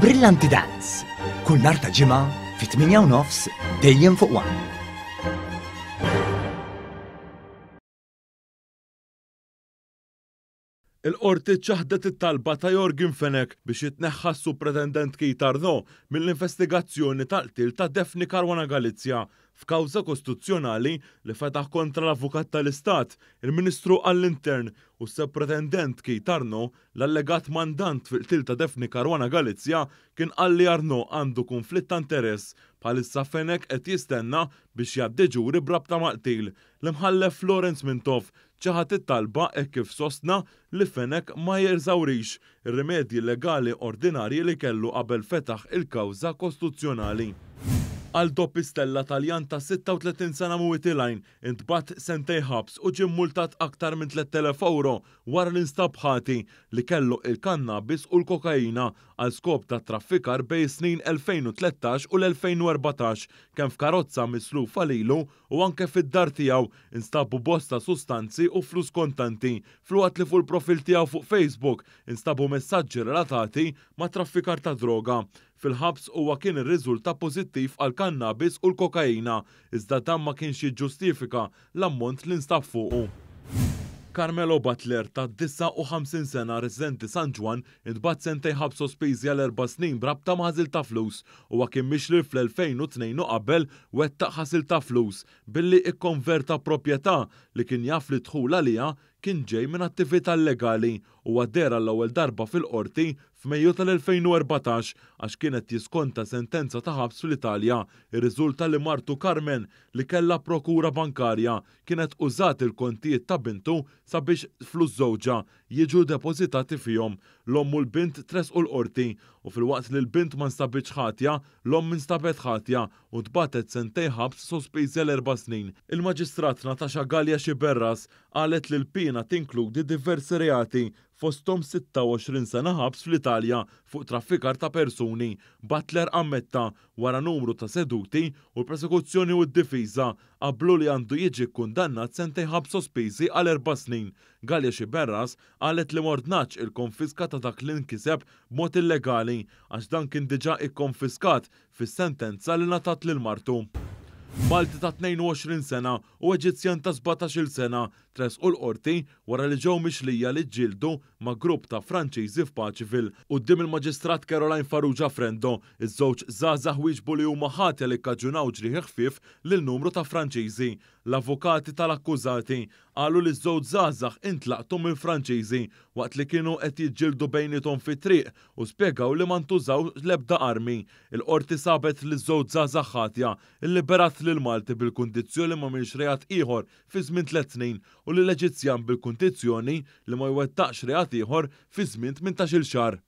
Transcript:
Brillanti Dance, kull nhar ta' ġimgħa fit-8:30 dejjem fuq One. Il-qorti ċaħdet it-talba ta' Jorgen Fenech biex jitneħħa s-Supretendent Kate Arnaud mill-investigazzjoni tal-qtil ta' Daphne Caruana Galizia f'kawża kostituzzjonali li fetaħ kontra l-Avukat tal-Istat, il-Ministru għall-Intern u s-Supretendent Kate Arnaud, l-allegat mandant fil-qtil ta' Daphne Caruana Galizia kien qal li Arnaud għandu konflitt ta' interess bħalissa Fenech qed jistenna biex jgħaddi ġuri brabta mal-qtil. L-imħallef Florence Mintoff ċaħat it-talba hekk kif sostna li Fenech ma jeżawrix ir-rimedji legali ordinarji li kellu qabel fetaħ il-kawża kostituzzjonali. Aldo Pistella Taljan ta' 36 sena Muwitilajn intbat sentej ħabs u ġie multat aktar minn 3,000 euro wara l-instab ħati li kellu il-kannabis u l-kokaina għal skop ta' traffikar bejn snin 2013 u l-2014 kemm f'karozza mislufa lilu u anke fid-dar tiegħu instabu bosta sustanzi u flus kontanti fl-waqt li fuq il-profil tiegħu fuq Facebook instabu messaġġi relatati ma' traffikar ta' droga. Fil-ħabs huwa kien ir-riżulta pożittiv għal kannabis u l-kokaina, iżda dan ma kienx jiġġustifika l-ammont li nstab fuqu. Carmelo Butler ta' 59 sena residenti San Juan intbat sentej ħabs sospiżi għal 4 snin brabta maħżil ta' flus u kien mixli fl-2002 qabel wettaq ħasil ta' flus billi ikkonverta proprjetà li kien jaf li dħul għaliha kien ġej minn attività legali u għaddera l-ewwel darba fil-qorti f'Mejju tal-2014 għax kienet jiskonta sentenza ta' ħabs fl-Italja. Ir-riżulta li martu Carmen li kellha prokura bankarja kienet użat il-kontijiet ta' bintu sabiex flus żewġa jiġu depożitati fihom. L-omm u l-bint tresqu l-qorti u fil-waqt li l-bint ma nstabitx ħatja, l-omm instabet ħatja u tbatet sentej ħabs sospiżi għal 4 snin. Il-Maġistrat Natasha Gallia Xiberras qalet li l-pina tinkludi diversi reati fosthom 26 sena ħabs fl-Italja fuq traffikar ta' persuni. Butler ammetta wara numru ta' seduti u l-prosekuzzjoni u d-difiża qablu li għandu jiġi kkundannat sentej ħabs sospiżi għal 4 snin. Gallia Xiberras qalet li mordnaċ il-konfiska ta' dak li nkiseb b'mod illegali għax dan kien diġà ikkonfiskat fis-sentenza li ngħatat lil martu. Malti ta' 22 sena u Eġizzjan ta' 17 sena tresqu l-qorti wara li ġew mixlija li ġġieldu ma' grupp ta' Franċiżi f'Paċiville. Quddiem il-Maġistrat Caroline Farrugia Frendo, iż-żewġ żgħażagħ wieġbu li huma ħatja li kkaġunaw ġrieħ ħfief lil numru ta' Franċiżi. L-avukati tal-akkużati qalu li ż-żewġ żgħażagħ intlaqtu mill-Franċiżi waqt li kienu qed jiġġieldu bejniethom fit-triq u spjegaw li ma ntużaw l-ebda armi. Il-qorti sabet li ż-żewġ żgħażagħ ħatja illiberat lil Malti bil-kundizzjoni ma minx reat ieħor fi żmien 3 snin u lil Eġizzjan bil-kundizzjoni li ma jwettaqx reat ieħor fi żmien 18-il xahar.